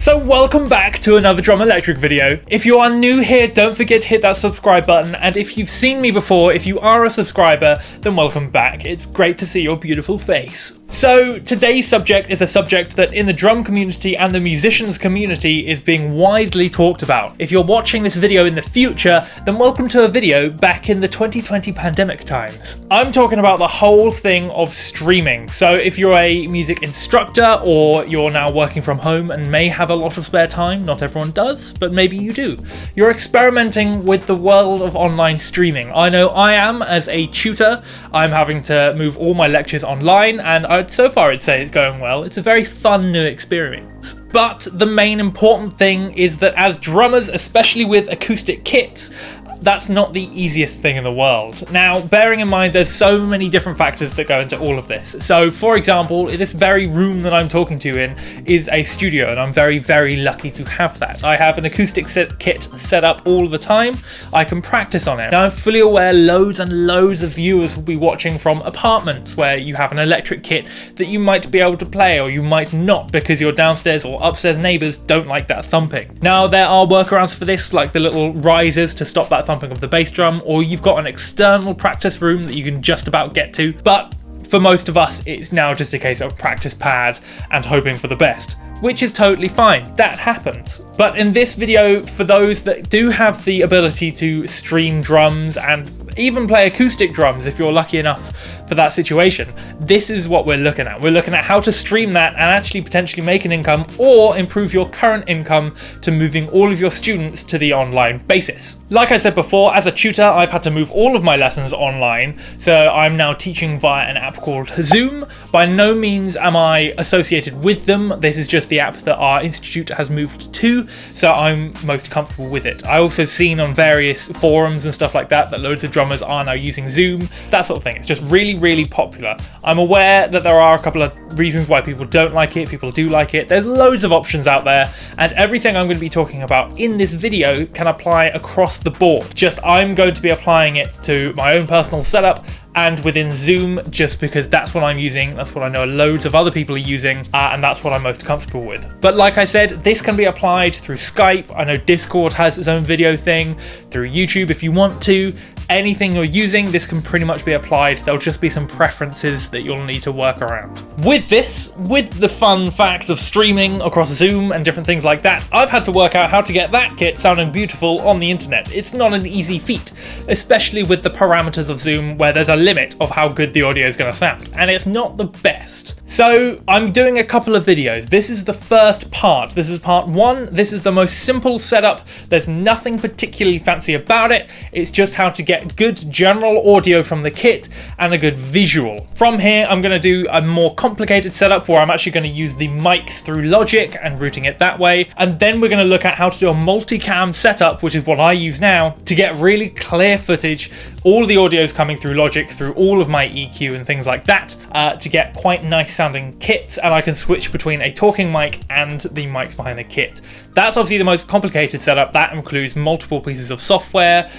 So welcome back to another Drum Electric video. If you are new here, don't forget to hit that subscribe button, and if you've seen me before, if you are a subscriber, then welcome back. It's great to see your beautiful face. So today's subject is a subject that in the drum community and the musicians community is being widely talked about. If you're watching this video in the future, then welcome to a video back in the 2020 pandemic times. I'm talking about the whole thing of streaming. So if you're a music instructor or you're now working from home and may have a lot of spare time, not everyone does, but maybe you do. You're experimenting with the world of online streaming. I know I am as a tutor. I'm having to move all my lectures online, and so far I'd say it's going well. It's a very fun new experience. But the main important thing is that as drummers, especially with acoustic kits, that's not the easiest thing in the world. Now, bearing in mind there's so many different factors that go into all of this. So, for example, this very room that I'm talking to you in is a studio, and I'm very, very lucky to have that. I have an acoustic kit set up all the time. I can practice on it. Now, I'm fully aware loads and loads of viewers will be watching from apartments where you have an electric kit that you might be able to play, or you might not because your downstairs or upstairs neighbours don't like that thumping. Now, there are workarounds for this, like the little risers to stop that thumping of the bass drum, or you've got an external practice room that you can just about get to, but for most of us it's now just a case of practice pad and hoping for the best, which is totally fine. That happens. But in this video, for those that do have the ability to stream drums and even play acoustic drums if you're lucky enough for that situation, this is what we're looking at. We're looking at how to stream that and actually potentially make an income or improve your current income to moving all of your students to the online basis. Like I said before, as a tutor, I've had to move all of my lessons online, so I'm now teaching via an app called Zoom. By no means am I associated with them. This is just the app that our institute has moved to, so I'm most comfortable with it. I also seen on various forums and stuff like that loads of drummers are now using Zoom, that sort of thing. It's just really, really popular. I'm aware that there are a couple of reasons why people don't like it, people do like it. There's loads of options out there, and everything I'm going to be talking about in this video can apply across the board. Just I'm going to be applying it to my own personal setup and within Zoom, just because that's what I'm using, that's what I know loads of other people are using, and that's what I'm most comfortable with. But like I said, this can be applied through Skype. I know Discord has its own video thing, through YouTube if you want to. Anything you're using, this can pretty much be applied. There'll just be some preferences that you'll need to work around. With this, with the fun fact of streaming across Zoom and different things like that, I've had to work out how to get that kit sounding beautiful on the internet. It's not an easy feat, especially with the parameters of Zoom where there's a limit of how good the audio is going to sound, and it's not the best. So I'm doing a couple of videos. This is the first part. This is part one. This is the most simple setup. There's nothing particularly fancy about it. It's just how to get good general audio from the kit and a good visual. From here, I'm going to do a more complicated setup where I'm actually going to use the mics through Logic and routing it that way. And then we're going to look at how to do a multicam setup, which is what I use now, to get really clear footage. All the audio is coming through Logic, through all of my EQ and things like that, to get quite nice sounding kits, and I can switch between a talking mic and the mics behind the kit. That's obviously the most complicated setup. That includes multiple pieces of software,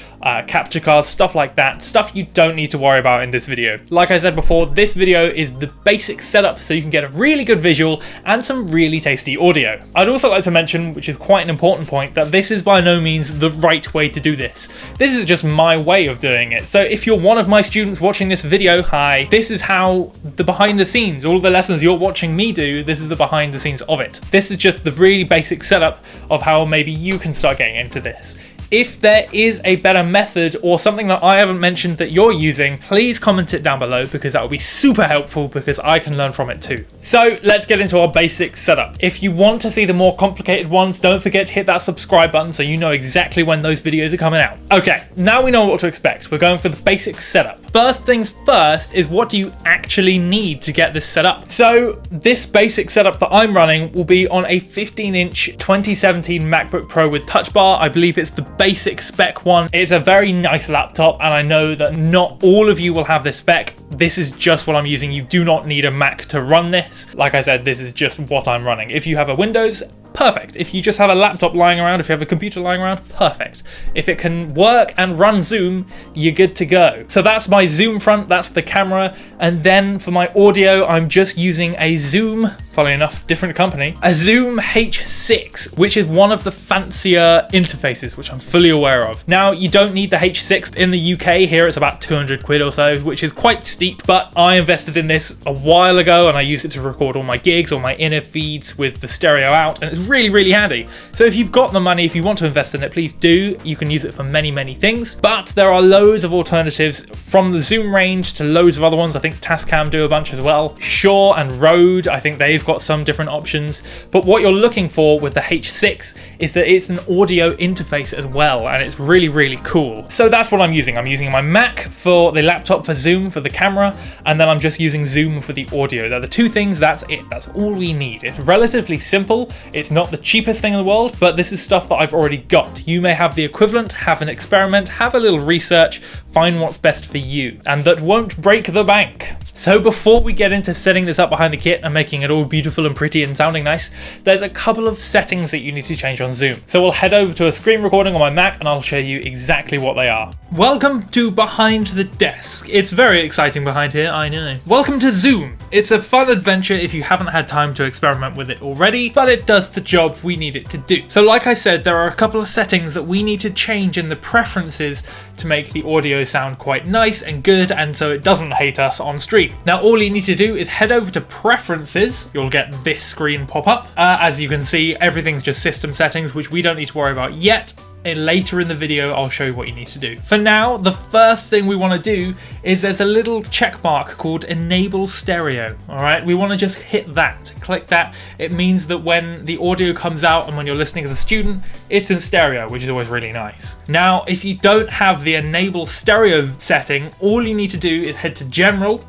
capture cards, stuff like that, stuff you don't need to worry about in this video. Like I said before, this video is the basic setup so you can get a really good visual and some really tasty audio. I'd also like to mention, which is quite an important point, that this is by no means the right way to do this. This is just my way of doing it. So if you're one of my students watching this video, hi, this is how the behind the scenes, all the lessons you're watching me do, this is the behind the scenes of it. This is just the really basic setup of how maybe you can start getting into this. If there is a better method or something that I haven't mentioned that you're using, please comment it down below, because that would be super helpful, because I can learn from it too. So let's get into our basic setup. If you want to see the more complicated ones, don't forget to hit that subscribe button so you know exactly when those videos are coming out. Okay, now we know what to expect. We're going for the basic setup. First things first is, what do you actually need to get this set up? So this basic setup that I'm running will be on a 15-inch 2017 MacBook Pro with Touch Bar. I believe it's the basic spec one. It's a very nice laptop, and I know that not all of you will have this spec. This is just what I'm using. You do not need a Mac to run this. Like I said, this is just what I'm running. If you have a Windows perfect. If you just have a laptop lying around, if you have a computer lying around, perfect. If it can work and run Zoom, you're good to go. So that's my Zoom front, that's the camera, and then for my audio, I'm just using a Zoom, funnily enough, different company, a Zoom H6, which is one of the fancier interfaces, which I'm fully aware of. Now, you don't need the H6 in the UK. Here it's about 200 quid or so, which is quite steep, but I invested in this a while ago and I use it to record all my gigs, all my inner feeds with the stereo out, and it's really, really handy. So if you've got the money, if you want to invest in it, please do. You can use it for many, many things, but there are loads of alternatives from the Zoom range to loads of other ones. I think Tascam do a bunch as well. Shure and Rode, I think they've got some different options, but what you're looking for with the H6 is that it's an audio interface as well, and it's really, really cool. So that's what I'm using. I'm using my Mac for the laptop for Zoom for the camera, and then I'm just using Zoom for the audio. They're the two things, that's it. That's all we need. It's relatively simple. It's not the cheapest thing in the world, but this is stuff that I've already got. You may have the equivalent, have an experiment, have a little research, find what's best for you, and that won't break the bank. So before we get into setting this up behind the kit and making it all beautiful and pretty and sounding nice, there's a couple of settings that you need to change on Zoom. So we'll head over to a screen recording on my Mac and I'll show you exactly what they are. Welcome to Behind the Desk. It's very exciting behind here, I know. Welcome to Zoom. It's a fun adventure if you haven't had time to experiment with it already, but it does the job we need it to do. So like I said, there are a couple of settings that we need to change in the preferences to make the audio sound quite nice and good, and so it doesn't hate us on stream. Now all you need to do is head over to preferences. You'll get this screen pop up. As you can see, everything's just system settings, which we don't need to worry about yet. Later in the video, I'll show you what you need to do. For now, the first thing we want to do is there's a little check mark called Enable Stereo. All right, we want to just hit that, click that. It means that when the audio comes out and when you're listening as a student, it's in stereo, which is always really nice. Now, if you don't have the Enable Stereo setting, all you need to do is head to General,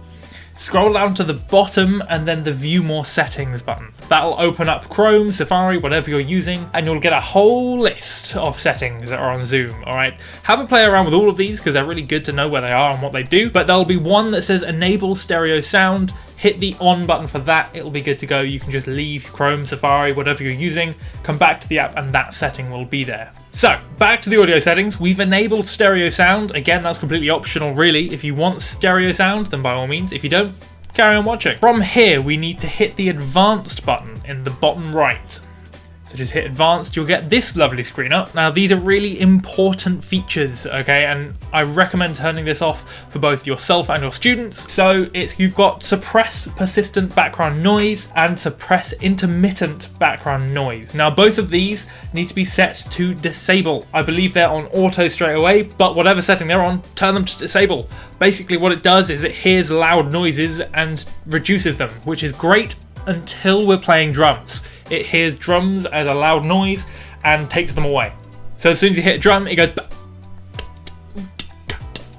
scroll down to the bottom and then the View More Settings button. That'll open up Chrome, Safari, whatever you're using, and you'll get a whole list of settings that are on Zoom, alright? Have a play around with all of these because they're really good to know where they are and what they do, but there'll be one that says Enable Stereo Sound. Hit the on button for that, it'll be good to go. You can just leave Chrome, Safari, whatever you're using, come back to the app and that setting will be there. So, back to the audio settings. We've enabled stereo sound. Again, that's completely optional really. If you want stereo sound, then by all means. If you don't, carry on watching. From here, we need to hit the advanced button in the bottom right. So just hit advanced, you'll get this lovely screen up. Now these are really important features, okay? And I recommend turning this off for both yourself and your students. So you've got suppress persistent background noise and suppress intermittent background noise. Now both of these need to be set to disable. I believe they're on auto straight away, but whatever setting they're on, turn them to disable. Basically what it does is it hears loud noises and reduces them, which is great until we're playing drums. It hears drums as a loud noise and takes them away. So as soon as you hit a drum, it goes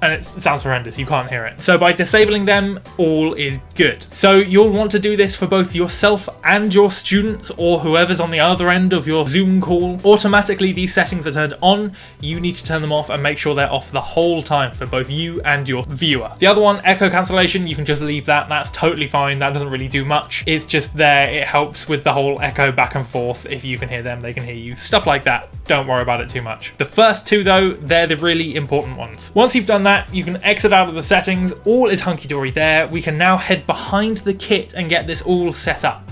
and it sounds horrendous, you can't hear it. So by disabling them, all is good. So you'll want to do this for both yourself and your students or whoever's on the other end of your Zoom call. Automatically these settings are turned on, you need to turn them off and make sure they're off the whole time for both you and your viewer. The other one, echo cancellation, you can just leave that, that's totally fine, that doesn't really do much. It's just there, it helps with the whole echo back and forth. If you can hear them, they can hear you, stuff like that. Don't worry about it too much. The first two though, they're the really important ones. Once you've done that, you can exit out of the settings, all is hunky-dory there. We can now head behind the kit and get this all set up.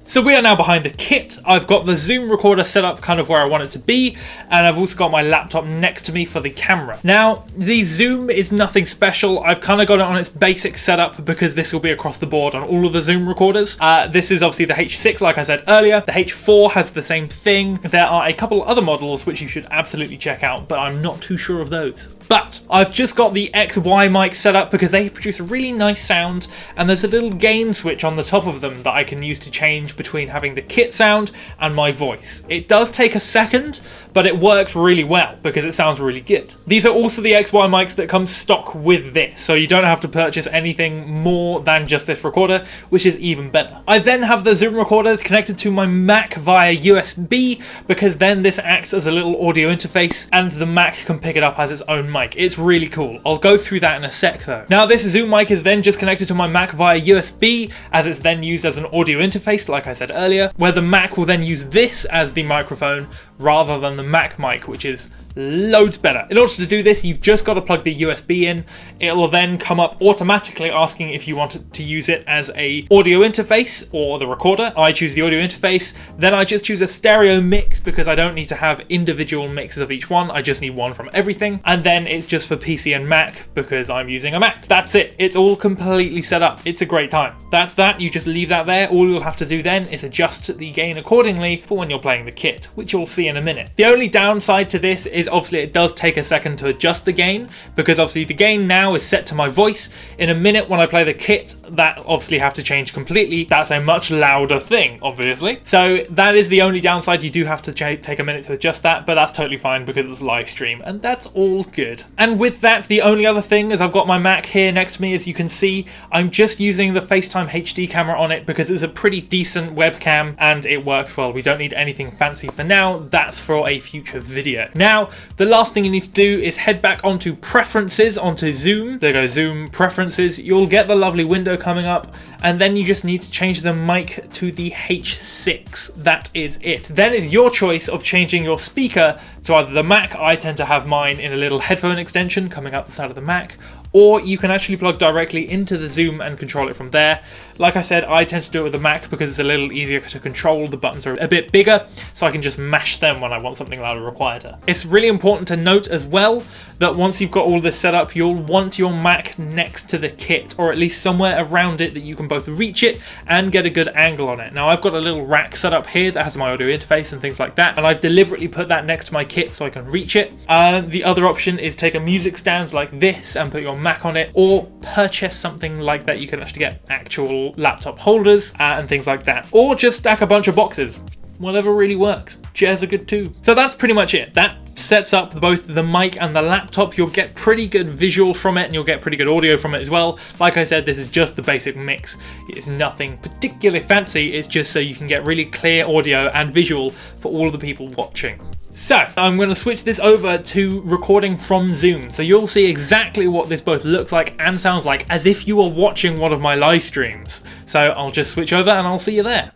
So we are now behind the kit. I've got the Zoom recorder set up kind of where I want it to be, and I've also got my laptop next to me for the camera. Now, the Zoom is nothing special. I've kind of got it on its basic setup because this will be across the board on all of the Zoom recorders. This is obviously the H6, like I said earlier. The H4 has the same thing. There are a couple other models which you should absolutely check out, but I'm not too sure of those. But I've just got the XY mic set up because they produce a really nice sound, and there's a little gain switch on the top of them that I can use to change between having the kit sound and my voice. It does take a second, but it works really well because it sounds really good. These are also the XY mics that come stock with this, so you don't have to purchase anything more than just this recorder, which is even better. I then have the Zoom recorder connected to my Mac via USB because then this acts as a little audio interface and the Mac can pick it up as its own mic. mic. It's really cool. I'll go through that in a sec though. Now this Zoom mic is then just connected to my Mac via USB, as it's then used as an audio interface, like I said earlier, where the Mac will then use this as the microphone rather than the Mac mic, which is loads better. In order to do this, you've just got to plug the USB in. It'll then come up automatically asking if you want to use it as a audio interface or the recorder. I choose the audio interface. Then I just choose a stereo mix because I don't need to have individual mixes of each one. I just need one from everything. And then it's just for PC and Mac because I'm using a Mac. That's it. It's all completely set up. It's a great time. That's that. You just leave that there. All you'll have to do then is adjust the gain accordingly for when you're playing the kit, which you'll see in a minute. The only downside to this is obviously it does take a second to adjust the gain, because obviously the gain now is set to my voice. In a minute when I play the kit, that obviously have to change completely. That's a much louder thing, obviously. So that is the only downside. You do have to take a minute to adjust that, but that's totally fine because it's live stream and that's all good. And with that, the only other thing is I've got my Mac here next to me. As you can see, I'm just using the FaceTime HD camera on it because it's a pretty decent webcam and it works well. We don't need anything fancy for now. That's for a future video. Now, the last thing you need to do is head back onto preferences, onto Zoom. There go, Zoom preferences. You'll get the lovely window coming up, and then you just need to change the mic to the H6. That is it. Then it's your choice of changing your speaker to either the Mac. I tend to have mine in a little headphone extension coming out the side of the Mac, or you can actually plug directly into the Zoom and control it from there. Like I said, I tend to do it with the Mac because it's a little easier to control. The buttons are a bit bigger, so I can just mash them when I want something louder or quieter. It's really important to note as well that once you've got all this set up, you'll want your Mac next to the kit, or at least somewhere around it that you can both reach it and get a good angle on it. Now I've got a little rack set up here that has my audio interface and things like that, and I've deliberately put that next to my kit so I can reach it. The other option is take a music stand like this and put your Mac on it, or purchase something like that. You can actually get actual laptop holders and things like that, or just stack a bunch of boxes. Whatever really works. Chairs are good too. So that's pretty much it. That sets up both the mic and the laptop. You'll get pretty good visual from it and you'll get pretty good audio from it as well. Like I said, this is just the basic mix. It's nothing particularly fancy. It's just so you can get really clear audio and visual for all of the people watching. So I'm going to switch this over to recording from Zoom. So you'll see exactly what this both looks like and sounds like as if you were watching one of my live streams. So I'll just switch over and I'll see you there.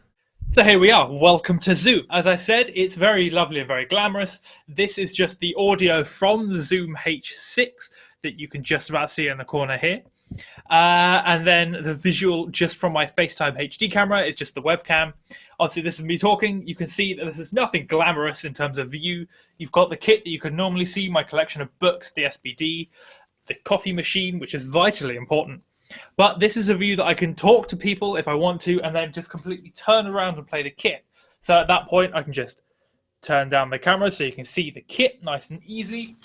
So here we are, welcome to Zoom. As I said, it's very lovely and very glamorous. This is just the audio from the Zoom H6 that you can just about see in the corner here. And then the visual just from my FaceTime HD camera is just the webcam. Obviously this is me talking. You can see that this is nothing glamorous in terms of view. You've got the kit that you can normally see, my collection of books, the SBD, the coffee machine, which is vitally important. But this is a view that I can talk to people if I want to, and then just completely turn around and play the kit. So at that point, I can just turn down the camera so you can see the kit nice and easy.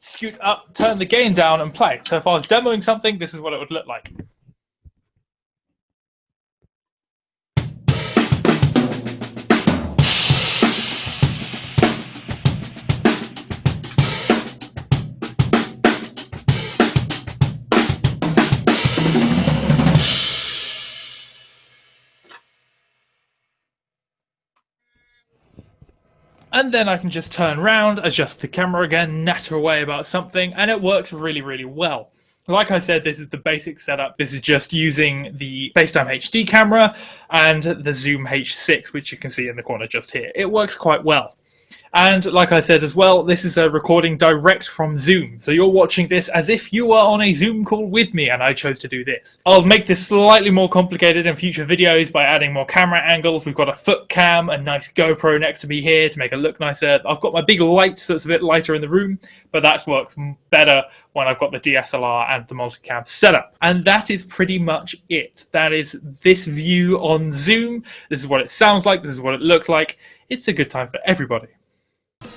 Scoot up, turn the gain down and play. So if I was demoing something, this is what it would look like. And then I can just turn around, adjust the camera again, natter away about something, and it works really, really well. Like I said, this is the basic setup. This is just using the FaceTime HD camera and the Zoom H6, which you can see in the corner just here. It works quite well. And like I said as well, this is a recording direct from Zoom. So you're watching this as if you were on a Zoom call with me and I chose to do this. I'll make this slightly more complicated in future videos by adding more camera angles. We've got a foot cam, a nice GoPro next to me here to make it look nicer. I've got my big light so it's a bit lighter in the room, but that works better when I've got the DSLR and the multicam setup. And that is pretty much it. That is this view on Zoom. This is what it sounds like. This is what it looks like. It's a good time for everybody.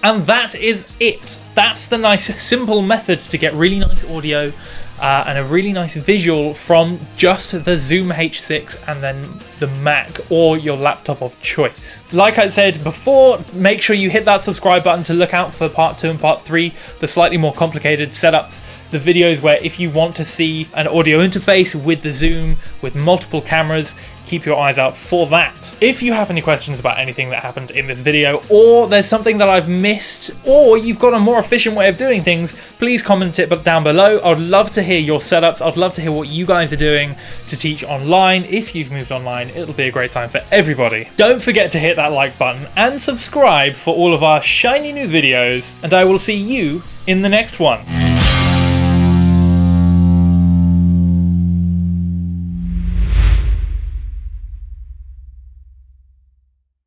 And that is it. That's the nice, simple method to get really nice audio and a really nice visual from just the Zoom H6 and then the Mac or your laptop of choice. Like I said before, make sure you hit that subscribe button to look out for part 2 and part 3, the slightly more complicated setups the videos where if you want to see an audio interface with the zoom, with multiple cameras, keep your eyes out for that. If you have any questions about anything that happened in this video, or there's something that I've missed, or you've got a more efficient way of doing things, please comment it down below. I'd love to hear your setups. I'd love to hear what you guys are doing to teach online. If you've moved online, it'll be a great time for everybody. Don't forget to hit that like button and subscribe for all of our shiny new videos, and I will see you in the next one.